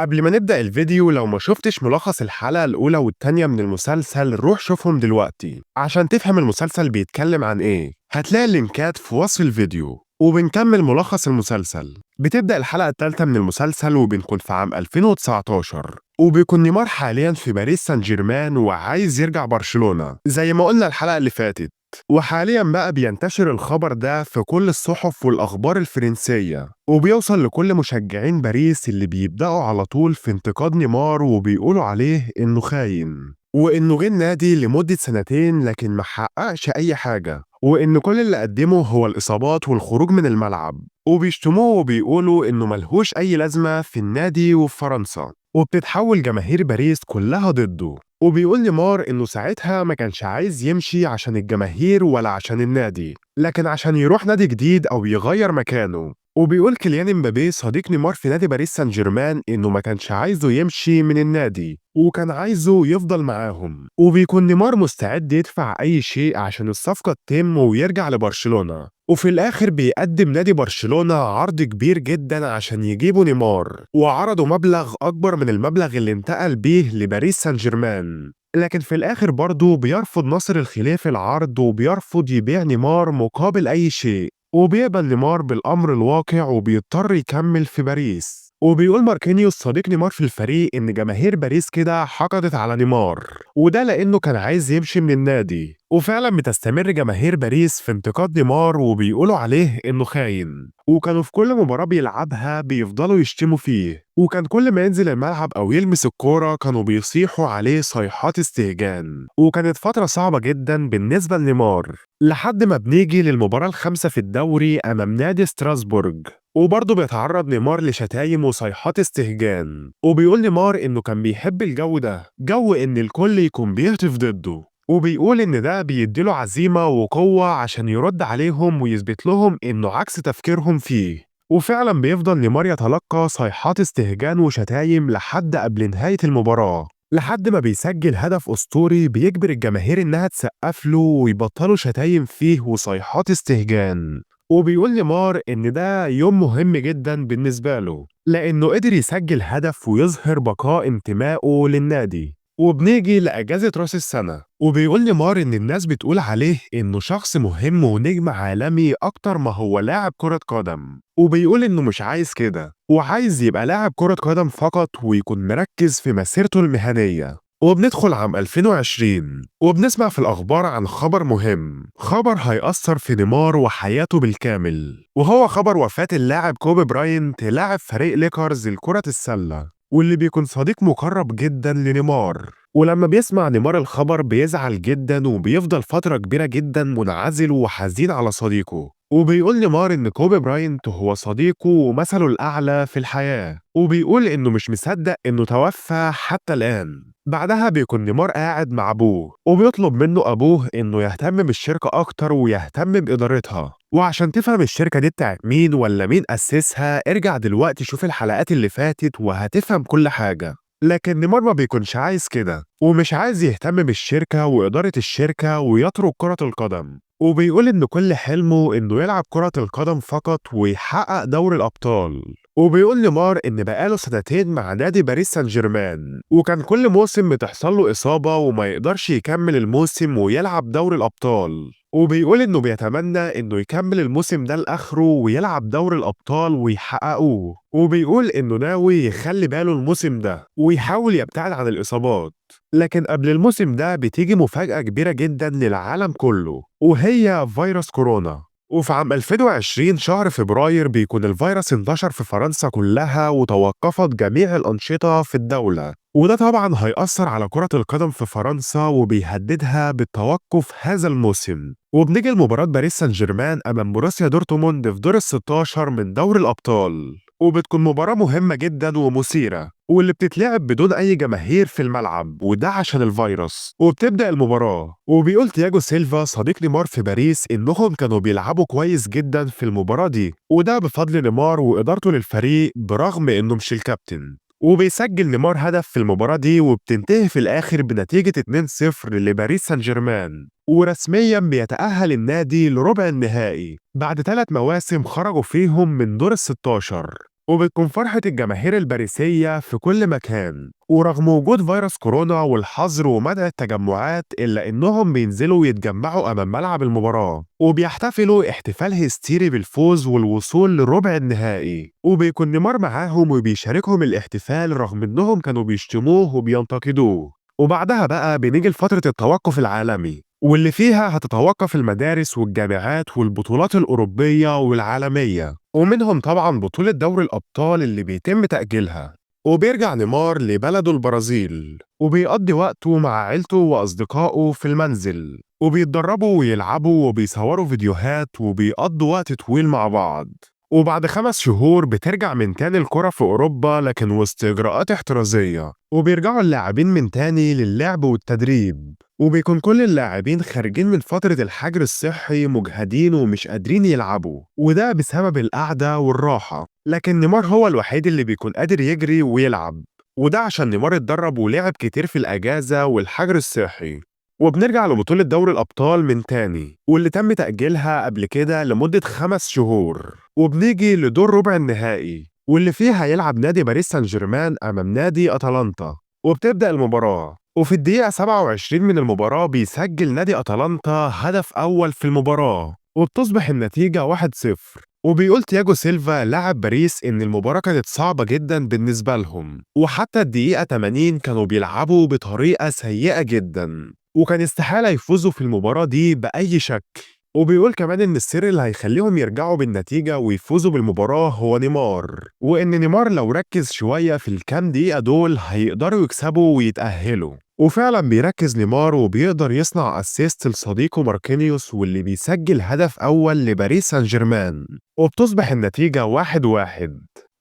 قبل ما نبدأ الفيديو، لو ما شفتش ملخص الحلقة الأولى والتانية من المسلسل روح شوفهم دلوقتي عشان تفهم المسلسل بيتكلم عن إيه. هتلاقي اللينكات في وصف الفيديو. وبنكمل ملخص المسلسل. بتبدأ الحلقة التالتة من المسلسل وبنكون في عام 2019، وبيكون نيمار حاليا في باريس سان جيرمان وعايز يرجع برشلونة زي ما قلنا الحلقة اللي فاتت. وحاليا بقى بينتشر الخبر ده في كل الصحف والأخبار الفرنسية، وبيوصل لكل مشجعين باريس اللي بيبدأوا على طول في انتقاد نيمار وبيقولوا عليه إنه خاين، وإنه جه النادي لمدة سنتين لكن ما حققش أي حاجة، وإن كل اللي قدمه هو الإصابات والخروج من الملعب، وبيشتموه وبيقولوا إنه ملهوش أي لازمة في النادي وفي فرنسا. وبتتحول جماهير باريس كلها ضده. وبيقول نيمار إنه ساعتها ما كانش عايز يمشي عشان الجماهير ولا عشان النادي، لكن عشان يروح نادي جديد أو يغير مكانه. وبيقول كيليان امبابي صديق نيمار في نادي باريس سان جيرمان إنه ما كانش عايزه يمشي من النادي وكان عايزه يفضل معاهم، وبيكون نيمار مستعد يدفع أي شيء عشان الصفقة تتم ويرجع لبرشلونة. وفي الآخر بيقدم نادي برشلونة عرض كبير جدا عشان يجيبوا نيمار، وعرضوا مبلغ أكبر من المبلغ اللي انتقل بيه لباريس سان جيرمان. لكن في الآخر برضه بيرفض ناصر الخليفي العرض وبيرفض يبيع نيمار مقابل أي شيء، وبيقبل نيمار بالأمر الواقع وبيضطر يكمل في باريس. وبيقول ماركينيوس صديق نيمار في الفريق إن جماهير باريس كده حقدت على نيمار، وده لأنه كان عايز يمشي من النادي. وفعلا بتستمر جماهير باريس في انتقاد نيمار وبيقولوا عليه إنه خاين، وكانوا في كل مباراة بيلعبها بيفضلوا يشتموا فيه، وكان كل ما ينزل الملعب أو يلمس الكورة كانوا بيصيحوا عليه صيحات استهجان. وكانت فترة صعبة جدا بالنسبة لنيمار لحد ما بنيجي للمباراة الخامسة في الدوري أمام نادي ستراسبورج، وبرضه بيتعرض نيمار لشتايم وصيحات استهجان. وبيقول نيمار إنه كان بيحب الجو ده، جو إن الكل يكون بيهتف ضده، وبيقول إن ده بيديله عزيمة وقوة عشان يرد عليهم ويثبت لهم إنه عكس تفكيرهم فيه. وفعلا بيفضل نيمار يتلقى صيحات استهجان وشتايم لحد قبل نهاية المباراة، لحد ما بيسجل هدف أسطوري بيجبر الجماهير إنها تسقف له ويبطلوا شتايم فيه وصيحات استهجان. وبيقول نيمار إن ده يوم مهم جدا بالنسبة له لأنه قدر يسجل هدف ويظهر بقاء انتمائه للنادي. وبنيجي لأجازة رأس السنة، وبيقول نيمار إن الناس بتقول عليه إنه شخص مهم ونجم عالمي أكتر ما هو لاعب كرة قدم، وبيقول إنه مش عايز كده وعايز يبقى لاعب كرة قدم فقط ويكون مركز في مسيرته المهنية. وبندخل عام 2020 وبنسمع في الأخبار عن خبر مهم، خبر هيأثر في نيمار وحياته بالكامل، وهو خبر وفاة اللاعب كوبي براينت لاعب فريق ليكرز لكرة السلة، واللي بيكون صديق مقرب جدا لنيمار. ولما بيسمع نيمار الخبر بيزعل جدا وبيفضل فترة كبيرة جدا منعزل وحزين على صديقه. وبيقول نيمار إن كوبي براينت هو صديقه ومثله الأعلى في الحياة، وبيقول إنه مش مصدق إنه توفى حتى الآن. بعدها بيكون نيمار قاعد مع أبوه وبيطلب منه أبوه إنه يهتم بالشركة أكتر ويهتم بإدارتها. وعشان تفهم الشركة دي بتاعت مين ولا مين أسسها ارجع دلوقتي شوف الحلقات اللي فاتت وهتفهم كل حاجة. لكن نيمار ما بيكونش عايز كده ومش عايز يهتم بالشركة وإدارة الشركة ويترك كرة القدم، وبيقول إن كل حلمه إنه يلعب كرة القدم فقط ويحقق دوري الأبطال. وبيقول نيمار إن بقاله سنتين مع نادي باريس سان جيرمان وكان كل موسم بتحصل له إصابة وما يقدرش يكمل الموسم ويلعب دوري الأبطال. وبيقول إنه بيتمنى إنه يكمل الموسم ده لآخره ويلعب دوري الأبطال ويحققوه، وبيقول إنه ناوي يخلي باله الموسم ده ويحاول يبتعد عن الإصابات. لكن قبل الموسم ده بتيجي مفاجأة كبيرة جدا للعالم كله وهي فيروس كورونا. وفي عام 2020 شهر فبراير بيكون الفيروس انتشر في فرنسا كلها وتوقفت جميع الأنشطة في الدولة، وده طبعا هيأثر على كرة القدم في فرنسا وبيهددها بالتوقف هذا الموسم. وبنيجي لمباراة باريس سان جيرمان أمام بروسيا دورتموند في دور ال16 من دوري الأبطال، وبتكون مباراة مهمة جدا ومثيرة واللي بتتلعب بدون أي جماهير في الملعب وده عشان الفيروس. وبتبدأ المباراة وبيقول تياجو سيلفا صديق نيمار في باريس إنهم كانوا بيلعبوا كويس جدا في المباراة دي وده بفضل نيمار وإدارته للفريق برغم إنه مش الكابتن. وبيسجل نيمار هدف في المباراة دي وبتنتهي في الآخر بنتيجة 2-0 لباريس سان جيرمان، ورسميا بيتأهل النادي لربع النهائي بعد 3 مواسم خرجوا فيهم من دور ال16. وبتكون فرحة الجماهير الباريسية في كل مكان، ورغم وجود فيروس كورونا والحظر ومنع التجمعات إلا إنهم بينزلوا يتجمعوا أمام ملعب المباراة وبيحتفلوا احتفال هستيري بالفوز والوصول لربع النهائي، وبيكون نيمار معاهم وبيشاركهم الاحتفال رغم إنهم كانوا بيشتموه وبينتقدوه. وبعدها بقى بنيجي لفترة التوقف العالمي واللي فيها هتتوقف المدارس والجامعات والبطولات الأوروبية والعالمية، ومنهم طبعا بطولة دوري الأبطال اللي بيتم تأجيلها. وبيرجع نيمار لبلده البرازيل وبيقضي وقته مع عيلته وأصدقائه في المنزل، وبيتدربوا ويلعبوا وبيصوروا فيديوهات وبيقضوا وقت طويل مع بعض. وبعد 5 شهور بترجع من تاني الكرة في أوروبا لكن وسط إجراءات احترازية، وبيرجعوا اللاعبين من تاني للعب والتدريب، وبيكون كل اللاعبين خارجين من فترة الحجر الصحي مجهدين ومش قادرين يلعبوا، وده بسبب القعدة والراحة. لكن نيمار هو الوحيد اللي بيكون قادر يجري ويلعب، وده عشان نيمار اتدرب ولعب كتير في الأجازة والحجر الصحي. وبنرجع لبطولة دوري الأبطال من تاني واللي تم تأجيلها قبل كده لمدة 5 شهور، وبنيجي لدور ربع النهائي واللي فيها هيلعب نادي باريس سان جيرمان أمام نادي أتلانتا. وبتبدأ المباراة وفي الدقيقة 27 من المباراة بيسجل نادي أتلانتا هدف أول في المباراة وبتصبح النتيجة 1-0. وبيقول تياجو سيلفا لاعب باريس إن المباراة كانت صعبة جدا بالنسبة لهم، وحتى الدقيقة 80 كانوا بيلعبوا بطريقة سيئة جدا وكان استحالة يفوزوا في المباراة دي بأي شكل. وبيقول كمان إن السر اللي هيخليهم يرجعوا بالنتيجة ويفوزوا بالمباراة هو نيمار، وإن نيمار لو ركز شوية في الكام دقيقة دول هيقدروا يكسبوا ويتأهلوا. وفعلا بيركز نيمار وبيقدر يصنع اسيست لصديقه ماركينيوس واللي بيسجل هدف أول لباريس سان جيرمان، وبتصبح النتيجة 1-1.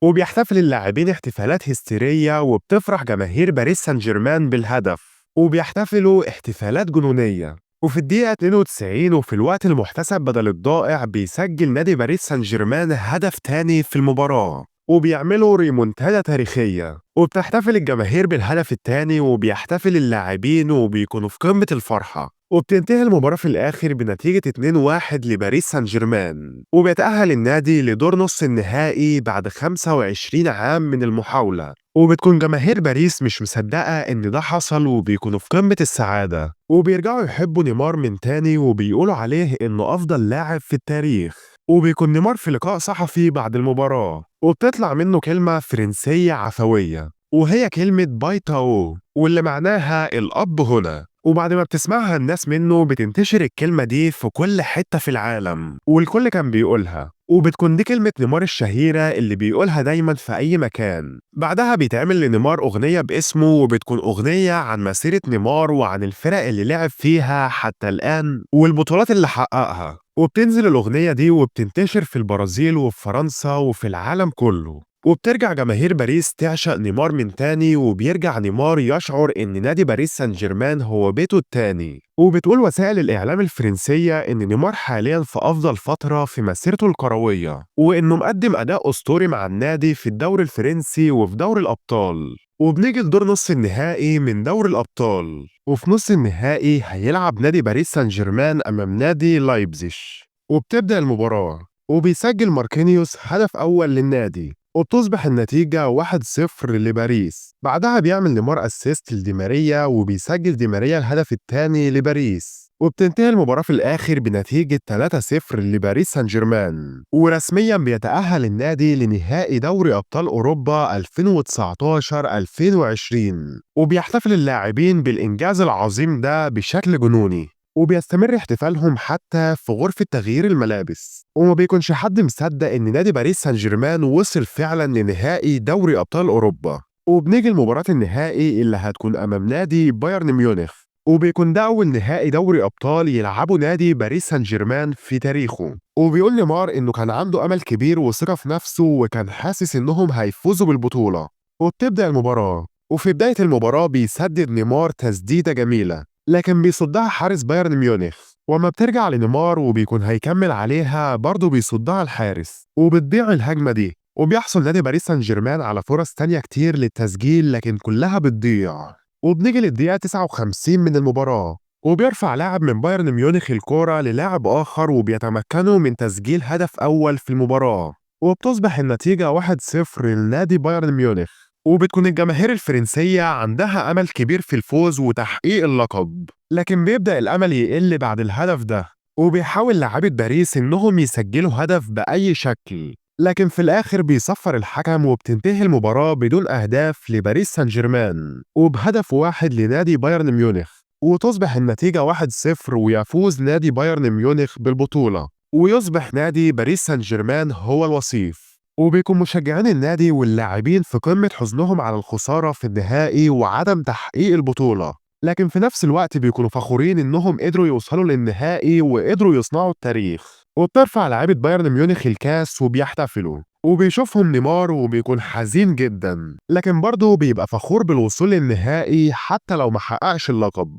وبيحتفل اللاعبين احتفالات هستيرية وبتفرح جماهير باريس سان جيرمان بالهدف وبيحتفلوا احتفالات جنونية. وفي الدقيقة 92 وفي الوقت المحتسب بدل الضائع بيسجل نادي باريس سان جيرمان هدف تاني في المباراة وبيعملوا ريمونتادا تاريخية، وبتحتفل الجماهير بالهدف التاني وبيحتفل اللاعبين وبيكونوا في قمة الفرحة. وبتنتهي المباراة في الآخر بنتيجة 2-1 لباريس سان جيرمان، وبيتأهل النادي لدور نص النهائي بعد 25 عام من المحاولة. وبتكون جماهير باريس مش مصدقة إن ده حصل وبيكونوا في قمة السعادة، وبيرجعوا يحبوا نيمار من تاني وبيقولوا عليه إنه أفضل لاعب في التاريخ. وبيكون نيمار في لقاء صحفي بعد المباراة وبتطلع منه كلمة فرنسية عفوية وهي كلمة بايتاو واللي معناها الأب هنا، وبعد ما بتسمعها الناس منه بتنتشر الكلمة دي في كل حتة في العالم والكل كان بيقولها، وبتكون دي كلمة نيمار الشهيرة اللي بيقولها دايما في أي مكان. بعدها بيتعمل لنيمار أغنية باسمه وبتكون أغنية عن مسيرة نيمار وعن الفرق اللي لعب فيها حتى الآن والبطولات اللي حققها، وبتنزل الأغنية دي وبتنتشر في البرازيل وفي فرنسا وفي العالم كله. وبترجع جماهير باريس تعشق نيمار من تاني وبيرجع نيمار يشعر إن نادي باريس سان جيرمان هو بيته التاني. وبتقول وسائل الإعلام الفرنسية إن نيمار حاليا في أفضل فترة في مسيرته الكروية وإنه مقدم أداء أسطوري مع النادي في الدوري الفرنسي وفي دوري الأبطال. وبنيجي لدور نص النهائي من دوري الأبطال، وفي نص النهائي هيلعب نادي باريس سان جيرمان أمام نادي لايبزيش. وبتبدأ المباراة وبيسجل ماركينيوس هدف أول للنادي وبتصبح النتيجة 1-0 لباريس. بعدها بيعمل نيمار اسيست لدي ماريا وبيسجل دي ماريا الهدف الثاني لباريس، وبتنتهي المباراة في الآخر بنتيجة 3-0 لباريس سان جيرمان، ورسميا بيتأهل النادي لنهائي دوري أبطال أوروبا 2019-2020. وبيحتفل اللاعبين بالإنجاز العظيم ده بشكل جنوني وبيستمر احتفالهم حتى في غرفة تغيير الملابس، وما بيكونش حد مصدق إن نادي باريس سان جيرمان وصل فعلا لنهائي دوري أبطال أوروبا. وبنيجي لمباراة النهائي اللي هتكون أمام نادي بايرن ميونخ، وبيكون ده أول نهائي دوري أبطال يلعبه نادي باريس سان جيرمان في تاريخه. وبيقول نيمار إنه كان عنده أمل كبير وثقة في نفسه وكان حاسس إنهم هيفوزوا بالبطولة. وبتبدأ المباراة وفي بداية المباراة بيسدد نيمار تسديدة جميلة لكن بيصدها حارس بايرن ميونخ، وما بترجع لنيمار وبيكون هيكمل عليها برضه بيصدها الحارس وبتضيع الهجمة دي. وبيحصل نادي باريس سان جيرمان على فرص تانية كتير للتسجيل لكن كلها بتضيع. وبنيجي للدقيقة 59 من المباراة وبيرفع لاعب من بايرن ميونخ الكورة للاعب آخر وبيتمكنوا من تسجيل هدف أول في المباراة. وبتصبح النتيجة 1-0 لنادي بايرن ميونخ. وبتكون الجماهير الفرنسية عندها أمل كبير في الفوز وتحقيق اللقب، لكن بيبدأ الأمل يقل بعد الهدف ده، وبيحاول لاعيبة باريس إنهم يسجلوا هدف بأي شكل، لكن في الآخر بيصفر الحكم وبتنتهي المباراة بدون أهداف لباريس سان جيرمان وبهدف واحد لنادي بايرن ميونخ. وتصبح النتيجة 1-0 ويفوز نادي بايرن ميونخ بالبطولة، ويصبح نادي باريس سان جيرمان هو الوصيف. وبيكون مشجعين النادي واللاعبين في قمة حزنهم على الخسارة في النهائي وعدم تحقيق البطولة، لكن في نفس الوقت بيكونوا فخورين إنهم قدروا يوصلوا للنهائي وقدروا يصنعوا التاريخ. وبترفع لاعيبة بايرن ميونخ الكاس وبيحتفلوا، وبيشوفهم نيمار وبيكون حزين جدا، لكن برضه بيبقى فخور بالوصول للنهائي حتى لو محققش اللقب.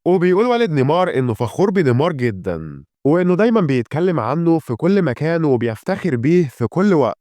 وبيقول والد نيمار إنه فخور بنيمار جدا، وإنه دايما بيتكلم عنه في كل مكان وبيفتخر بيه في كل وقت.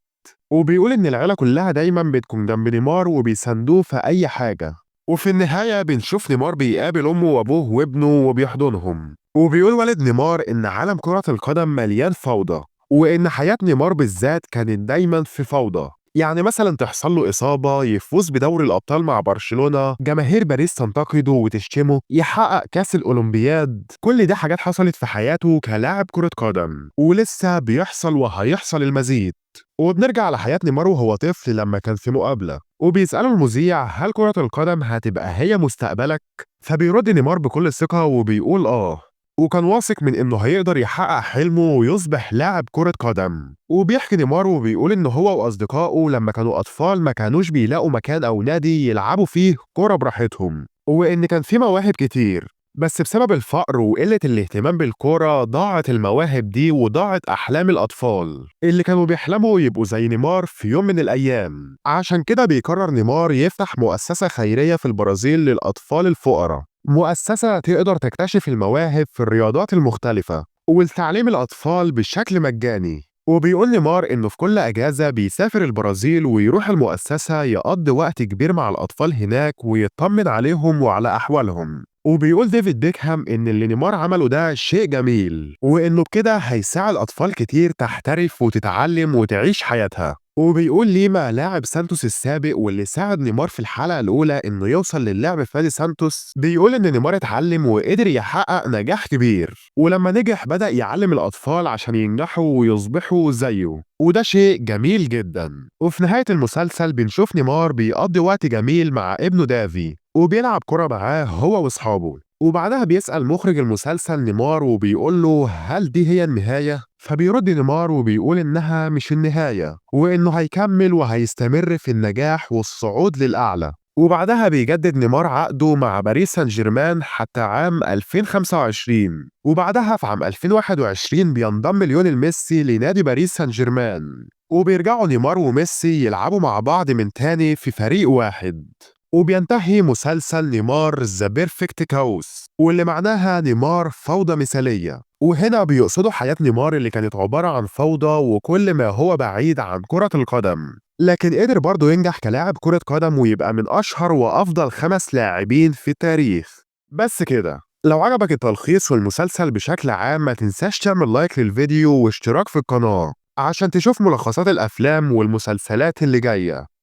وبيقول إن العيلة كلها دايما بتكون جنب نيمار وبيساندوه في أي حاجة. وفي النهاية بنشوف نيمار بيقابل أمه وأبوه وابنه وبيحضنهم. وبيقول والد نيمار إن عالم كرة القدم مليان فوضى، وإن حياة نيمار بالذات كانت دايما في فوضى. يعني مثلا تحصل له إصابة، يفوز بدوري الأبطال مع برشلونة، جماهير باريس تنتقده وتشتمه، يحقق كأس الأولمبياد. كل دي حاجات حصلت في حياته كلاعب كرة قدم، ولسه بيحصل وهيحصل المزيد. وبنرجع لحياة نيمار وهو طفل لما كان في مقابلة، وبيسأله المذيع هل كرة القدم هتبقى هي مستقبلك؟ فبيرد نيمار بكل ثقة وبيقول وكان واثق من إنه هيقدر يحقق حلمه ويصبح لاعب كرة قدم. وبيحكي نيمار وبيقول إن هو وأصدقائه لما كانوا أطفال ما كانوش بيلاقوا مكان أو نادي يلعبوا فيه كرة براحتهم، وإن كان في مواهب كتير، بس بسبب الفقر وقلة الاهتمام بالكورة ضاعت المواهب دي وضاعت أحلام الأطفال اللي كانوا بيحلموا يبقوا زي نيمار في يوم من الأيام. عشان كده بيقرر نيمار يفتح مؤسسة خيرية في البرازيل للأطفال الفقراء، مؤسسة تقدر تكتشف المواهب في الرياضات المختلفة والتعليم الأطفال بشكل مجاني. وبيقول نيمار إنه في كل أجازة بيسافر البرازيل ويروح المؤسسة يقضي وقت كبير مع الأطفال هناك ويطمن عليهم وعلى أحوالهم. وبيقول ديفيد بيكهام إن اللي نيمار عمله ده شيء جميل، وإنه بكده هيساعد أطفال كتير تحترف وتتعلم وتعيش حياتها. وبيقول ليما لاعب سانتوس السابق واللي ساعد نيمار في الحلقة الأولى إنه يوصل للعب في نادي سانتوس، بيقول إن نيمار اتعلم وقدر يحقق نجاح كبير، ولما نجح بدأ يعلم الأطفال عشان ينجحوا ويصبحوا زيه، وده شيء جميل جدا. وفي نهاية المسلسل بنشوف نيمار بيقضي وقت جميل مع ابنه دافي وبيلعب كرة معاه هو وأصحابه. وبعدها بيسأل مخرج المسلسل نيمار وبيقول له هل دي هي النهاية؟ فبيرد نيمار وبيقول إنها مش النهاية، وإنه هيكمل وهيستمر في النجاح والصعود للأعلى. وبعدها بيجدد نيمار عقده مع باريس سان جيرمان حتى عام 2025، وبعدها في عام 2021 بينضم ليونيل ميسي لنادي باريس سان جيرمان، وبيرجعوا نيمار وميسي يلعبوا مع بعض من تاني في فريق واحد. وبينتهي مسلسل نيمار ذا بيرفكت كاوس، واللي معناها نيمار فوضى مثالية. وهنا بيقصدوا حياة نيمار اللي كانت عبارة عن فوضى وكل ما هو بعيد عن كرة القدم، لكن قدر برضه ينجح كلاعب كرة قدم ويبقى من أشهر وأفضل 5 لاعبين في التاريخ. بس كده. لو عجبك التلخيص والمسلسل بشكل عام ما تنساش تعمل لايك للفيديو واشتراك في القناة عشان تشوف ملخصات الأفلام والمسلسلات اللي جاية.